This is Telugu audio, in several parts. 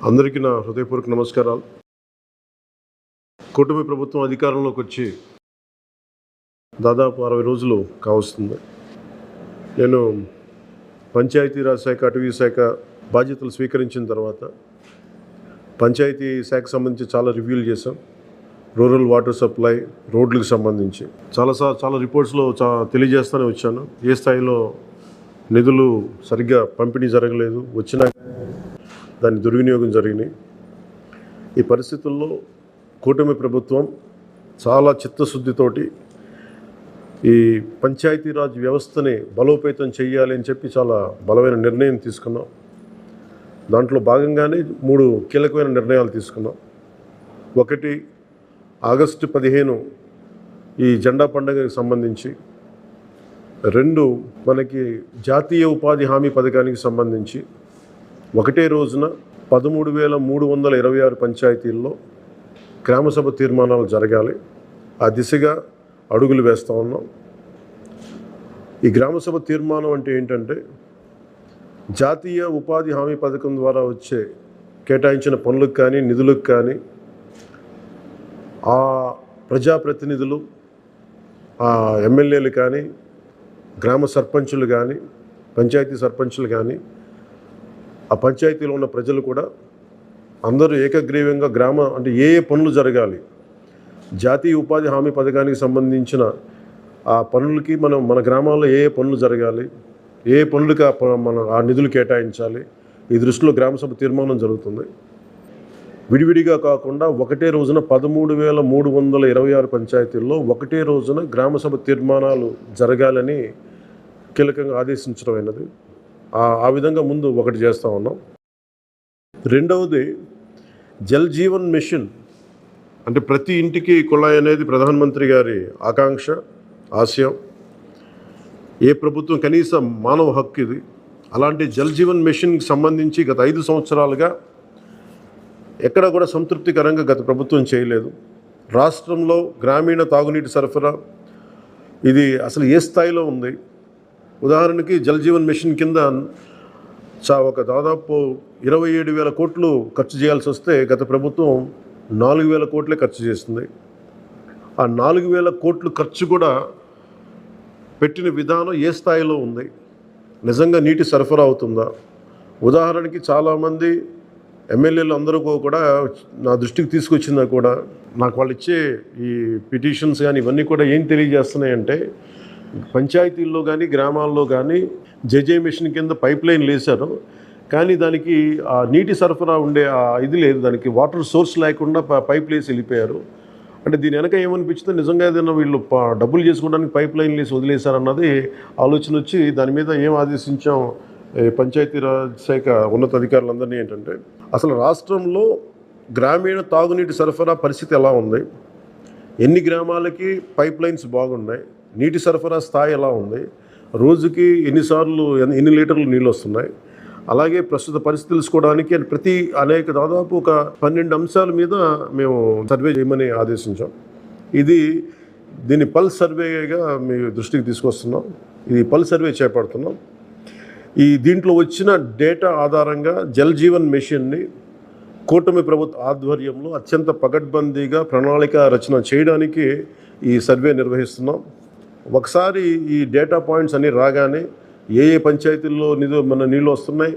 అందరికీ నా హృదయపూర్వక నమస్కారాలు. కూటమి ప్రభుత్వం అధికారంలోకి వచ్చి దాదాపు 60 రోజులు కావస్తుంది. నేను పంచాయతీరాజ్ శాఖ, అటవీ శాఖ బాధ్యతలు స్వీకరించిన తర్వాత పంచాయతీ శాఖకు సంబంధించి చాలా రివ్యూలు చేశాం. రూరల్ వాటర్ సప్లై, రోడ్లకు సంబంధించి చాలా రిపోర్ట్స్లో తెలియజేస్తూనే వచ్చాను. ఏ స్థాయిలో నిధులు సరిగ్గా పంపిణీ జరగలేదు, వచ్చినా దాని దుర్వినియోగం జరిగినాయి. ఈ పరిస్థితుల్లో కూటమి ప్రభుత్వం చాలా చిత్తశుద్ధితోటి ఈ పంచాయతీరాజ్ వ్యవస్థని బలోపేతం చేయాలి అని చెప్పి చాలా బలమైన నిర్ణయం తీసుకున్నాం. దాంట్లో భాగంగానే 3 కీలకమైన నిర్ణయాలు తీసుకున్నాం. ఒకటి, ఆగస్టు 15 ఈ జెండా పండుగకి సంబంధించి. 2, మనకి జాతీయ ఉపాధి హామీ పథకానికి సంబంధించి ఒకటే రోజున 13,326 పంచాయతీల్లో గ్రామసభ తీర్మానాలు జరగాలి. ఆ దిశగా అడుగులు వేస్తూ ఉన్నాం. ఈ గ్రామసభ తీర్మానం అంటే ఏంటంటే, జాతీయ ఉపాధి హామీ పథకం ద్వారా వచ్చే కేటాయించిన పనులకు కానీ నిధులకు కానీ ఆ ప్రజాప్రతినిధులు, ఆ ఎమ్మెల్యేలు కానీ, గ్రామ సర్పంచులు కానీ, పంచాయతీ సర్పంచులు కానీ, ఆ పంచాయతీలో ఉన్న ప్రజలు కూడా అందరూ ఏకగ్రీవంగా అంటే ఏ పనులు జరగాలి, జాతీయ ఉపాధి హామీ పథకానికి సంబంధించిన ఆ పనులకి మన గ్రామాల్లో ఏ పనులు జరగాలి, ఏ పనులకి ఆ నిధులు కేటాయించాలి, ఈ దృష్టిలో గ్రామసభ తీర్మానం జరుగుతుంది. విడివిడిగా కాకుండా ఒకటే రోజున 13,326 పంచాయతీల్లో ఒకటే రోజున గ్రామసభ తీర్మానాలు జరగాలని కీలకంగా ఆదేశించడమైనది. ఆ విధంగా ముందు ఒకటి చేస్తూ ఉన్నాం. రెండవది, జల్ జీవన్ మిషన్. అంటే ప్రతి ఇంటికి కుళాయి అనేది ప్రధానమంత్రి గారి ఆకాంక్ష, ఆశయం. ఏ ప్రభుత్వం కనీస మానవ హక్కు ఇది. అలాంటి జల్ జీవన్ మిషన్కి సంబంధించి గత 5 సంవత్సరాలుగా ఎక్కడ కూడా సంతృప్తికరంగా గత ప్రభుత్వం చేయలేదు. రాష్ట్రంలో గ్రామీణ తాగునీటి సరఫరా ఇది అసలు ఏ స్థాయిలో ఉంది? ఉదాహరణకి జల్ జీవన్ మిషన్ కింద ఒక దాదాపు 27,000 కోట్లు ఖర్చు చేయాల్సి వస్తే గత ప్రభుత్వం 4,000 కోట్లే ఖర్చు చేస్తుంది. ఆ 4,000 కోట్లు ఖర్చు కూడా పెట్టిన విధానం ఏ స్థాయిలో ఉంది? నిజంగా నీటి సరఫరా అవుతుందా? ఉదాహరణకి చాలామంది ఎమ్మెల్యేలు అందరూ కూడా నా దృష్టికి తీసుకొచ్చిందా కూడా నాకు వాళ్ళు ఇచ్చే ఈ పిటిషన్స్ కానీ ఇవన్నీ కూడా ఏం తెలియజేస్తున్నాయంటే, పంచాయతీల్లో కానీ గ్రామాల్లో కానీ జేజే మిషన్ కింద పైప్ లైన్లు వేశారు, కానీ దానికి ఆ నీటి సరఫరా ఉండే ఇది లేదు, దానికి వాటర్ సోర్స్ లేకుండా పైప్లు వేసి వెళ్ళిపోయారు. అంటే దీని వెనక ఏమనిపించిందో, నిజంగా ఏదైనా వీళ్ళు డబ్బులు చేసుకోవడానికి పైప్ లైన్లు వేసి వదిలేశారన్నది ఆలోచన వచ్చి దాని మీద ఏం ఆదేశించాం పంచాయతీరాజ్ శాఖ ఉన్నతాధికారులందరినీ ఏంటంటే, అసలు రాష్ట్రంలో గ్రామీణ తాగునీటి సరఫరా పరిస్థితి ఎలా ఉంది, ఎన్ని గ్రామాలకి పైప్ లైన్స్ బాగున్నాయి, నీటి సరఫరా స్థాయి ఎలా ఉంది, రోజుకి ఎన్ని లీటర్లు నీళ్ళు వస్తున్నాయి, అలాగే ప్రస్తుత పరిస్థితి తెలుసుకోవడానికి దాదాపు ఒక 12 అంశాల మీద మేము సర్వే చేయమని ఆదేశించాం. దీన్ని పల్స్ సర్వేగా మీ దృష్టికి తీసుకొస్తున్నాం. ఇది పల్స్ సర్వే చేపడుతున్నాం. దీంట్లో వచ్చిన డేటా ఆధారంగా జల్ జీవన్ మిషన్ని కూటమి ప్రభుత్వ ఆధ్వర్యంలో అత్యంత పకడ్బందీగా ప్రణాళిక రచన చేయడానికి ఈ సర్వే నిర్వహిస్తున్నాం. ఒకసారి ఈ డేటా పాయింట్స్ అన్నీ రాగానే ఏ పంచాయతీల్లో నీళ్ళు వస్తున్నాయి,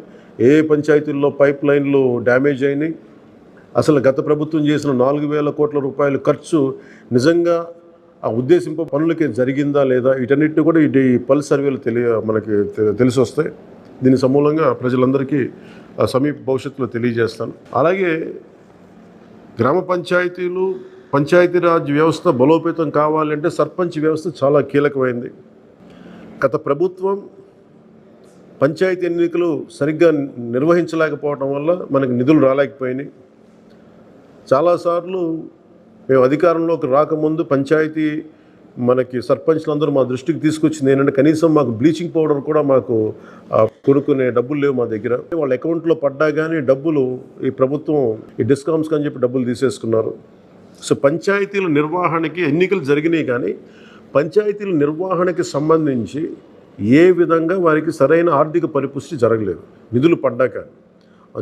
ఏ పంచాయతీల్లో పైప్ లైన్లు డ్యామేజ్ అయినాయి, అసలు గత ప్రభుత్వం చేసిన 4,000 కోట్ల రూపాయల ఖర్చు నిజంగా ఆ ఉద్దేశింపు పనులకి జరిగిందా లేదా, వీటన్నిటిని కూడా ఈ పల్స్ సర్వేలు మనకి తెలిసి వస్తాయి. దీని సమూలంగా ప్రజలందరికీ సమీప భవిష్యత్తులో తెలియజేస్తాను. అలాగే గ్రామ పంచాయతీరాజ్ వ్యవస్థ బలోపేతం కావాలంటే సర్పంచ్ వ్యవస్థ చాలా కీలకమైంది. గత ప్రభుత్వం పంచాయతీ ఎన్నికలు సరిగ్గా నిర్వహించలేకపోవడం వల్ల మనకి నిధులు రాలేకపోయినాయి. చాలాసార్లు మేము అధికారంలోకి రాకముందు పంచాయతీ మనకి సర్పంచ్లందరూ మా దృష్టికి తీసుకొచ్చింది ఏంటంటే, కనీసం మాకు బ్లీచింగ్ పౌడర్ కూడా మాకు కొనుక్కునే డబ్బులు లేవు మా దగ్గర. వాళ్ళ అకౌంట్లో పడ్డా కానీ డబ్బులు ఈ ప్రభుత్వం ఈ డిస్కౌంట్స్ అని చెప్పి డబ్బులు తీసేసుకున్నారు. సో పంచాయతీల నిర్వహణకి ఎన్నికలు జరిగినాయి, కానీ పంచాయతీల నిర్వహణకి సంబంధించి ఏ విధంగా వారికి సరైన ఆర్థిక పరిపుష్టి జరగలేదు నిధులు పడ్డాక.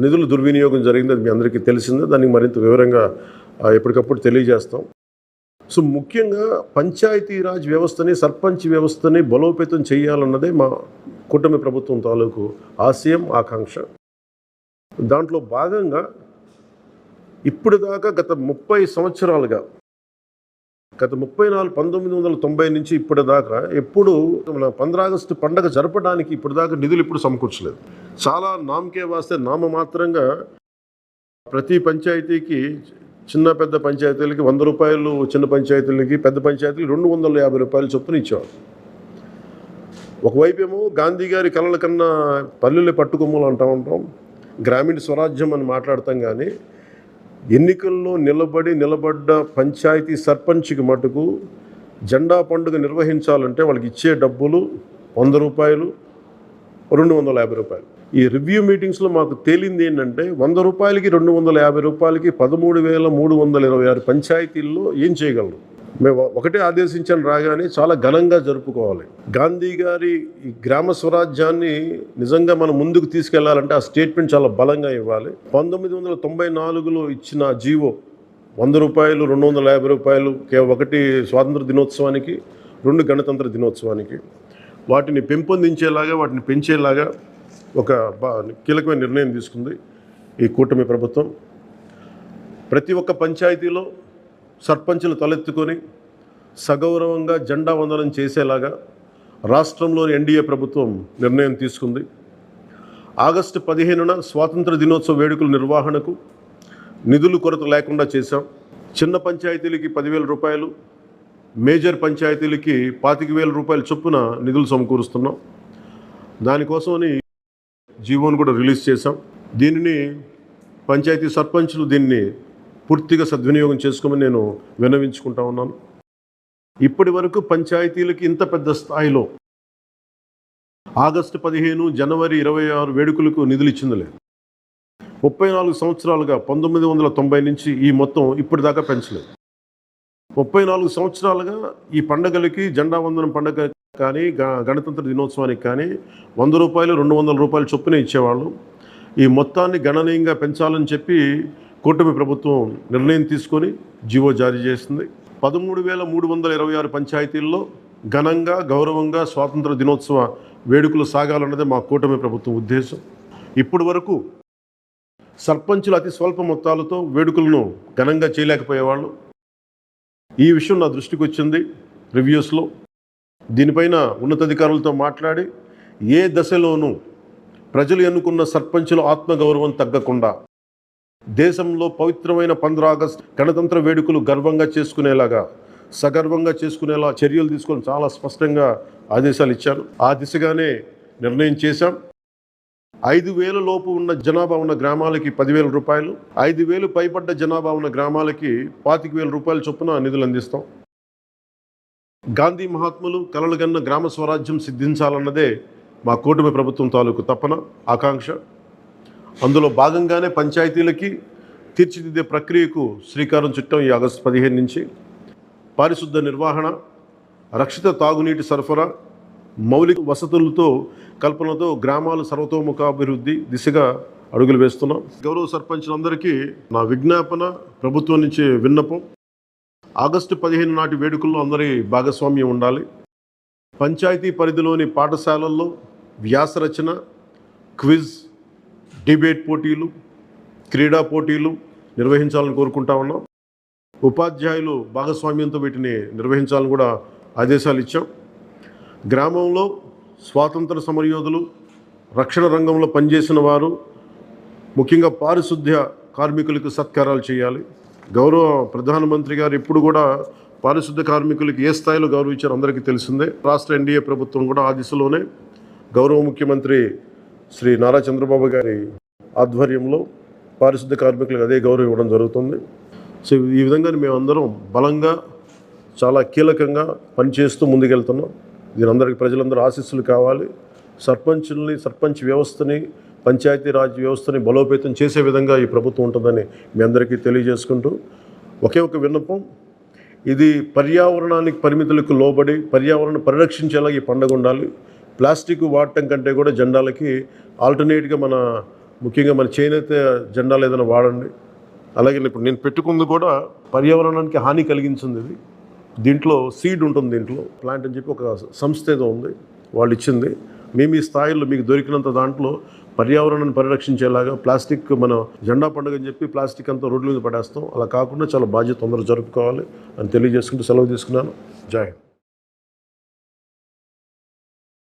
నిధుల దుర్వినియోగం జరిగింది, అది మీ అందరికీ తెలిసిందే. దానికి మరింత వివరంగా ఎప్పటికప్పుడు తెలియజేస్తాం. సో ముఖ్యంగా పంచాయతీరాజ్ వ్యవస్థని, సర్పంచ్ వ్యవస్థని బలోపేతం చేయాలన్నదే మా కూటమి ప్రభుత్వం తాలూకు ఆశయం, ఆకాంక్ష. దాంట్లో భాగంగా ఇప్పుడు దాకా గత 30 సంవత్సరాలుగా, గత 1990 నుంచి ఇప్పటిదాకా ఎప్పుడు మన 15 ఆగస్టు పండగ జరపడానికి ఇప్పటిదాకా నిధులు ఇప్పుడు సమకూర్చలేదు. చాలా నామకే వాస్తే నామమాత్రంగా ప్రతి పంచాయతీకి, చిన్న పెద్ద పంచాయతీలకి 100 రూపాయలు, చిన్న పంచాయతీలకి, పెద్ద పంచాయతీలు 250 రూపాయలు చొప్పున ఇచ్చేవారు. ఒకవైపు ఏమో గాంధీ గారి కలల కన్నా పల్లెలే పట్టుకొమ్మలు అంటూ ఉంటాం, గ్రామీణ స్వరాజ్యం అని మాట్లాడతాం. కానీ ఎన్నికల్లో నిలబడ్డ పంచాయతీ సర్పంచ్కి మటుకు జెండా పండుగ నిర్వహించాలంటే వాళ్ళకి ఇచ్చే డబ్బులు 100 రూపాయలు, 250 రూపాయలు. ఈ రివ్యూ మీటింగ్స్లో మాకు తేలింది ఏంటంటే 100 రూపాయలకి, 250 రూపాయలకి 13,326 పంచాయతీల్లో ఏం చేయగలరు? మేము ఒకటే ఆదేశించాను, రాగానే చాలా ఘనంగా జరుపుకోవాలి. గాంధీ గారి ఈ గ్రామ స్వరాజ్యాన్ని నిజంగా మనం ముందుకు తీసుకెళ్లాలంటే ఆ స్టేట్మెంట్ చాలా బలంగా ఇవ్వాలి. 1994లో ఇచ్చిన జీవో 100 రూపాయలు, 250 రూపాయలు, ఒకటి స్వాతంత్ర దినోత్సవానికి, 2 గణతంత్ర దినోత్సవానికి, వాటిని పెంపొందించేలాగా, వాటిని పెంచేలాగా ఒక కీలకమైన నిర్ణయం తీసుకుంది ఈ కూటమి ప్రభుత్వం. ప్రతి ఒక్క పంచాయతీలో సర్పంచులు తలెత్తుకొని సగౌరవంగా జెండా వందనం చేసేలాగా రాష్ట్రంలోని ఎన్డీఏ ప్రభుత్వం నిర్ణయం తీసుకుంది. ఆగస్టు 15న స్వాతంత్ర దినోత్సవ వేడుకల నిర్వహణకు నిధులు కొరత లేకుండా చేశాం. చిన్న పంచాయతీలకి 10,000 రూపాయలు, మేజర్ పంచాయతీలకి 25,000 రూపాయల చొప్పున నిధులు సమకూరుస్తున్నాం. దానికోసమని జీవోను కూడా రిలీజ్ చేశాం. దీనిని పంచాయతీ సర్పంచులు దీన్ని పూర్తిగా సద్వినియోగం చేసుకోమని నేను విన్నవించుకుంటా ఉన్నాను. ఇప్పటి వరకు పంచాయతీలకి ఇంత పెద్ద స్థాయిలో ఆగస్టు 15, జనవరి 26 వేడుకలకు నిధులు ఇచ్చింది లేదు. 34 సంవత్సరాలుగా 1990 నుంచి ఈ మొత్తం ఇప్పటిదాకా పెంచలేదు. 34 సంవత్సరాలుగా ఈ పండగలకి, జెండా వందనం పండగ కానీ, గణతంత్ర దినోత్సవానికి కానీ 100 రూపాయలు, 200 రూపాయలు చొప్పున ఇచ్చేవాళ్ళు. ఈ మొత్తాన్ని గణనీయంగా పెంచాలని చెప్పి కూటమి ప్రభుత్వం నిర్ణయం తీసుకొని జీవో జారీ చేసింది. 13,326 పంచాయతీల్లో ఘనంగా, గౌరవంగా స్వాతంత్ర దినోత్సవ వేడుకలు సాగాలన్నదే మా కూటమి ప్రభుత్వం ఉద్దేశం. ఇప్పటి వరకు సర్పంచులు అతి స్వల్ప మొత్తాలతో వేడుకలను ఘనంగా చేయలేకపోయేవాళ్ళు. ఈ విషయం నా దృష్టికి వచ్చింది రివ్యూస్లో. దీనిపైన ఉన్నతాధికారులతో మాట్లాడి ఏ దశలోనూ ప్రజలు ఎన్నుకున్న సర్పంచుల ఆత్మగౌరవం తగ్గకుండా దేశంలో పవిత్రమైన 15 ఆగస్టు గణతంత్ర వేడుకలు గర్వంగా చేసుకునేలాగా, సగర్వంగా చేసుకునేలా చర్యలు తీసుకొని చాలా స్పష్టంగా ఆదేశాలు ఇచ్చాను. ఆ దిశగానే నిర్ణయం చేశాం. 5,000 లోపు ఉన్న జనాభా ఉన్న గ్రామాలకి 10,000 రూపాయలు, 5,000 పైబడ్డ జనాభా ఉన్న గ్రామాలకి 25,000 రూపాయల చొప్పున నిధులు అందిస్తాం. గాంధీ మహాత్ములు కలలుగన్న గ్రామ స్వరాజ్యం సిద్ధించాలన్నదే మా కూటమి ప్రభుత్వం తాలూకు తపన, ఆకాంక్ష. అందులో భాగంగానే పంచాయతీలకి తీర్చిదిద్దే ప్రక్రియకు శ్రీకారం చుట్టాం. ఈ ఆగస్టు 15 నుంచి పారిశుద్ధ నిర్వహణ, రక్షిత తాగునీటి సరఫరా, మౌలిక వసతులతో కల్పనతో గ్రామాల సర్వతోముఖాభివృద్ధి దిశగా అడుగులు వేస్తున్నాం. గౌరవ సర్పంచులందరికీ నా విజ్ఞాపన, ప్రభుత్వం నుంచి విన్నపం, ఆగస్టు 15 నాటి వేడుకల్లో అందరి భాగస్వామ్యం ఉండాలి. పంచాయతీ పరిధిలోని పాఠశాలల్లో వ్యాసరచన, క్విజ్, డిబేట్ పోటీలు, క్రీడా పోటీలు నిర్వహించాలని కోరుకుంటా ఉన్నాం. ఉపాధ్యాయులు భాగస్వామ్యంతో వీటిని నిర్వహించాలని కూడా ఆదేశాలు ఇచ్చాం. గ్రామంలో స్వాతంత్ర సమరయోధులు, రక్షణ రంగంలో పనిచేసిన వారు, ముఖ్యంగా పారిశుద్ధ్య కార్మికులకు సత్కారాలు చేయాలి. గౌరవ ప్రధానమంత్రి గారు ఇప్పుడు కూడా పారిశుద్ధ్య కార్మికులకి ఏ స్థాయిలో గౌరవించారో అందరికీ తెలిసిందే. రాష్ట్ర ఎన్డీఏ ప్రభుత్వం కూడా ఆ దిశలోనే గౌరవ ముఖ్యమంత్రి శ్రీ నారా చంద్రబాబు గారి ఆధ్వర్యంలో పారిశుద్ధ్య కార్మికులకు అదే గౌరవం ఇవ్వడం జరుగుతుంది. సో ఈ విధంగా మేమందరం బలంగా, చాలా కీలకంగా పనిచేస్తూ ముందుకెళ్తున్నాం. దీని అందరికీ ప్రజలందరూ ఆశీస్సులు కావాలి. సర్పంచ్ వ్యవస్థని, పంచాయతీరాజ్ వ్యవస్థని బలోపేతం చేసే విధంగా ఈ ప్రభుత్వం ఉంటుందని మీ అందరికీ తెలియజేసుకుంటూ, ఒకే ఒక విన్నపం, ఇది పర్యావరణానికి పరిమితులకు లోబడి పర్యావరణం పరిరక్షించేలా ఈ పండుగ ఉండాలి. ప్లాస్టిక్ వాడటం కంటే కూడా జెండాలకి ఆల్టర్నేట్గా మన ముఖ్యంగా మన చేనేత జెండాలు ఏదైనా వాడండి. అలాగే ఇప్పుడు నేను పెట్టుకుంది కూడా పర్యావరణానికి హాని కలిగించింది ఇది. దీంట్లో సీడ్ ఉంటుంది, దీంట్లో ప్లాంట్ అని చెప్పి ఒక సంస్థ ఏదో ఉంది, వాళ్ళు ఇచ్చింది. మేము ఈ స్థాయిలో మీకు దొరికినంత దాంట్లో పర్యావరణాన్ని పరిరక్షించేలాగా ప్లాస్టిక్, మన జెండా పండుగ అని చెప్పి ప్లాస్టిక్ అంతా రోడ్ల మీద పడేస్తాం. అలా కాకుండా చాలా బాధ్యత తొందరగా జరుపుకోవాలి అని తెలియజేసుకుంటూ సెలవు తీసుకున్నాను. జై హింద్.